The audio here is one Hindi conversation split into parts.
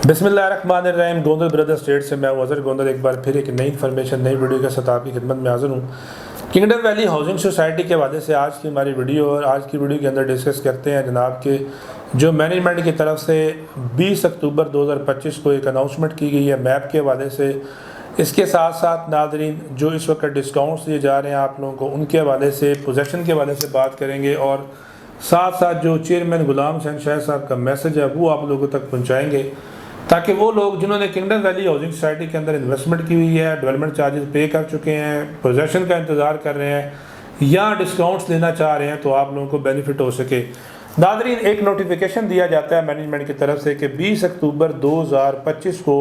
बिस्मिल्लाहिर्रहमानिर्रहीम। गोंदल ब्रदर स्टेट से मैं वज़र गोंदल एक बार फिर एक नई इन्फॉर्मेशन नई वीडियो के साथ आपकी खिदमत में हाज़िर हूँ। किंगडम वैली हाउसिंग सोसाइटी के हवाले से आज की हमारी वीडियो और आज की वीडियो के अंदर डिस्कस करते हैं जनाब के जो मैनेजमेंट की तरफ से 20 अक्टूबर 2025 को एक अनाउंसमेंट की गई है मैप के हवाले से। इसके साथ साथ नाज़रीन जो इस वक्त डिस्काउंट्स दिए जा रहे हैं आप लोगों को उनके हवाले से, पोजेसन के हवाले से बात करेंगे और साथ साथ जो चेयरमैन गुलाम हुसैन शाह साहब का मैसेज है वो आप लोगों तक पहुँचाएँगे ताकि वो लोग जिन्होंने किंगडम वैली हाउसिंग सोसाइटी के अंदर इन्वेस्टमेंट की हुई है, डेवलपमेंट चार्जेस पे कर चुके हैं, पोजेसन का इंतज़ार कर रहे हैं या डिस्काउंट्स लेना चाह रहे हैं तो आप लोगों को बेनिफिट हो सके। नाज़रीन एक नोटिफिकेशन दिया जाता है मैनेजमेंट की तरफ से कि 20 अक्टूबर 2025 को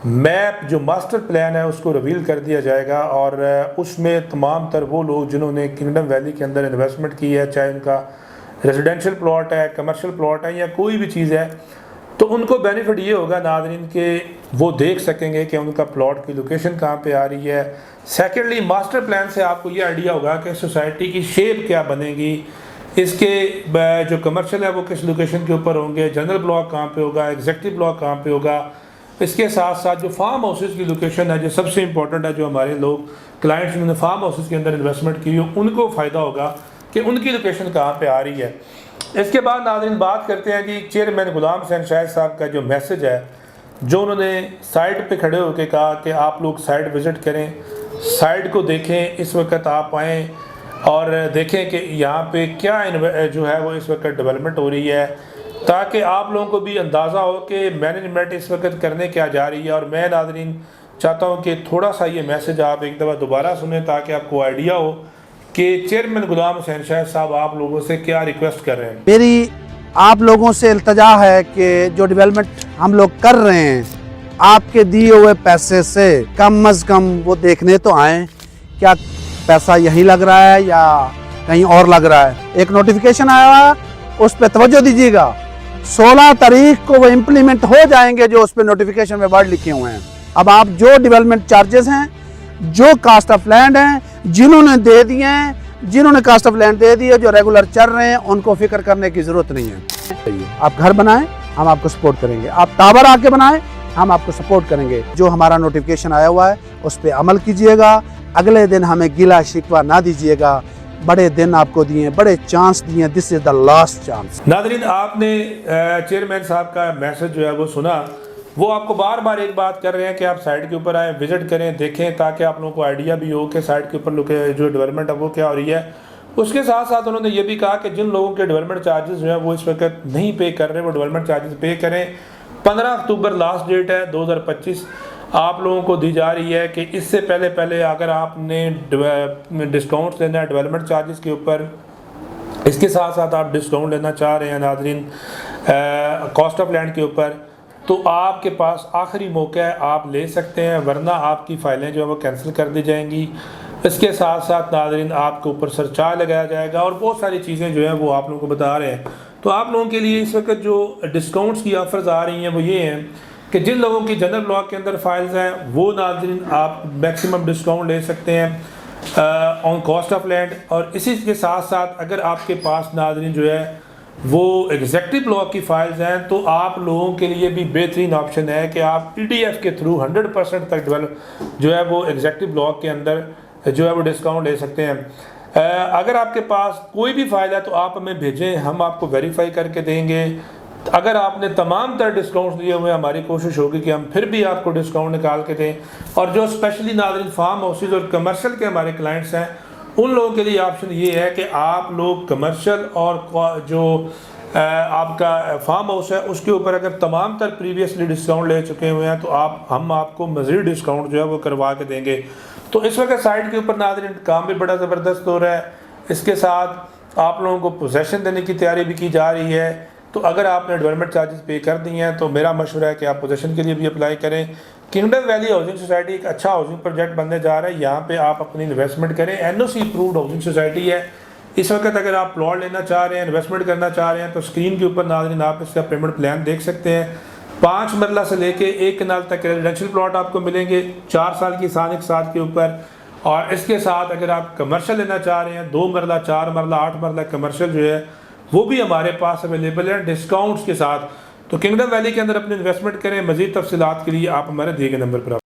मैप जो मास्टर प्लान है उसको रिवील कर दिया जाएगा और उसमें तमाम तर वो लोग जिन्होंने किंगडम वैली के अंदर इन्वेस्टमेंट की है, चाहे उनका रेजिडेंशियल प्लॉट है, कमर्शियल प्लॉट है या कोई भी चीज़ है, तो उनको बेनिफिट ये होगा नाज़रीन के वो देख सकेंगे कि उनका प्लॉट की लोकेशन कहाँ पे आ रही है। सेकेंडली मास्टर प्लान से आपको ये आइडिया होगा कि सोसाइटी की शेप क्या बनेगी, इसके जो कमर्शियल है वो किस लोकेशन के ऊपर होंगे, जनरल ब्लॉक कहाँ पे होगा, एग्जेक्टिव ब्लॉक कहाँ पे होगा। इसके साथ साथ जो फार्म हाउसेस की लोकेशन है जो सबसे इंपॉर्टेंट है, जो हमारे लोग क्लाइंट्स जिन्होंने फार्म हाउसेस के अंदर इन्वेस्टमेंट की हो उनको फ़ायदा होगा कि उनकी लोकेशन कहाँ पे आ रही है। इसके बाद नाज़रीन बात करते हैं कि चेयरमैन गुलाम हुसैन शाह साहब का जो मैसेज है, जो उन्होंने साइट पे खड़े होकर कहा कि आप लोग साइट विज़िट करें, साइट को देखें, इस वक्त आप आएँ और देखें कि यहाँ पे क्या जो है वो इस वक्त डेवलपमेंट हो रही है, ताकि आप लोगों को भी अंदाज़ा हो कि मैनेजमेंट इस वक्त करने क्या जा रही है। और मैं नाज़रीन चाहता हूँ कि थोड़ा सा ये मैसेज आप एक दफ़ा दोबारा सुने ताकि आपको आइडिया हो कि चेयरमैन गुलाम हुसैन शाह साहब आप लोगों से क्या रिक्वेस्ट कर रहे हैं। मेरी आप लोगों से इल्तजा है कि जो डेवलपमेंट हम लोग कर रहे हैं आपके दिए हुए पैसे से कम अज़ कम वो देखने तो आए क्या पैसा यहीं लग रहा है या कहीं और लग रहा है। एक नोटिफिकेशन आया है उस पर तवज्जो दीजिएगा। 16 तारीख को वो इम्प्लीमेंट हो जाएंगे जो उस पर नोटिफिकेशन में वर्ड लिखे हुए हैं। अब आप जो डेवलपमेंट चार्जेस हैं, जो कास्ट ऑफ लैंड हैं, जिन्होंने दे दिए हैं, जिन्होंने कास्ट ऑफ लैंड दे दिए, जो रेगुलर चल रहे हैं, उनको फिक्र करने की जरूरत नहीं है। आप घर बनाएं, हम आपको सपोर्ट करेंगे। आप टावर आके बनाएं, हम आपको सपोर्ट करेंगे। जो हमारा नोटिफिकेशन आया हुआ है उस पर अमल कीजिएगा। अगले दिन हमें गिला शिकवा ना दीजिएगा। बड़े दिन आपको दिए, बड़े चांस दिए, this is the last chance. नाज़रीन आपने चेयरमैन साहब का मैसेज जो है वो सुना, वो आपको बार बार एक बात कर रहे हैं कि आप साइट के ऊपर आए, विजिट करें, देखें, ताकि आप लोगों को आइडिया भी हो कि साइट के ऊपर जो डेवलपमेंट है वो क्या हो रही है। उसके साथ साथ उन्होंने ये भी कहा कि जिन लोगों के डेवलपमेंट चार्जेस जो है वो इस वक्त नहीं पे कर रहे, वो डेवलपमेंट चार्जेस पे करें। 15 अक्टूबर लास्ट डेट है 2025 आप लोगों को दी जा रही है कि इससे पहले अगर आपने डिस्काउंट लेना है डेवलपमेंट चार्जेस के ऊपर, इसके साथ साथ आप डिस्काउंट लेना चाह रहे हैं नाज़रीन कॉस्ट ऑफ लैंड के ऊपर, तो आपके पास आखिरी मौका है, आप ले सकते हैं, वरना आपकी फ़ाइलें जो है वो कैंसिल कर दी जाएंगी। इसके साथ साथ नाज़रीन आपके ऊपर सरचार्ज लगाया जाएगा और बहुत सारी चीज़ें जो हैं वो आप लोगों को बता रहे हैं। तो आप लोगों के लिए इस वक्त जो डिस्काउंट्स की ऑफर्स आ रही हैं वो ये हैं कि जिन लोगों की जनरल ब्लॉक के अंदर फाइल्स हैं वो नाज़रीन आप मैक्सिमम डिस्काउंट ले सकते हैं ऑन कॉस्ट ऑफ लैंड। और इसी के साथ साथ अगर आपके पास नाज़रीन जो है वो एग्जेक्टिव ब्लॉक की फाइल्स हैं तो आप लोगों के लिए भी बेहतरीन ऑप्शन है कि आप PDF के थ्रू 100% तक डेवलप जो है वो एग्जेक्टिव ब्लॉक के अंदर जो है वो डिस्काउंट ले सकते हैं। अगर आपके पास कोई भी फाइल है तो आप हमें भेजें, हम आपको वेरीफाई करके देंगे। अगर आपने तमाम तरह डिस्काउंट्स लिए हुए, हमारी कोशिश होगी कि हम फिर भी आपको डिस्काउंट निकाल के दें। और जो स्पेशली नाज़रीन फार्म हाउसेज और कमर्शियल के हमारे क्लाइंट्स हैं उन लोगों के लिए ऑप्शन ये है कि आप लोग कमर्शियल और जो आपका फार्म हाउस है उसके ऊपर अगर तमाम तर प्रीवियसली डिस्काउंट ले चुके हुए हैं तो हम आपको मज़ीद डिस्काउंट जो है वो करवा के देंगे। तो इस वक्त साइट के ऊपर नाज़रीन काम भी बड़ा ज़बरदस्त हो रहा है। इसके साथ आप लोगों को पोजेसन देने की तैयारी भी की जा रही है। तो अगर आपने डेवलपमेंट चार्जेस पे कर दिए हैं तो मेरा मशवरा है कि आप पोजेसन के लिए भी अप्लाई करें। किंगडम वैली हाउसिंग सोसाइटी एक अच्छा हाउसिंग प्रोजेक्ट बनने जा रहा है। यहाँ पे आप अपनी इन्वेस्टमेंट करें। NOC अप्रूव्ड हाउसिंग सोसाइटी है। इस वक्त अगर आप प्लॉट लेना चाह रहे हैं, इन्वेस्टमेंट करना चाह रहे हैं तो स्क्रीन के ऊपर नाज़रीन आप इसका पेमेंट प्लान देख सकते हैं। 5 मरला से लेके 1 कनाल तक रेजिडेंशियल प्लॉट आपको मिलेंगे 4 साल की साल एक साथ के ऊपर। और इसके साथ अगर आप कमर्शियल लेना चाह रहे हैं 2 मरला, 4 मरला, 8 मरला कमर्शियल जो है वो भी हमारे पास अवेलेबल है डिस्काउंट्स के साथ। तो किंगडम वैली के अंदर अपनी इन्वेस्टमेंट करें। मजीद तफसीलात के लिए आप हमारे दिए गए नंबर पर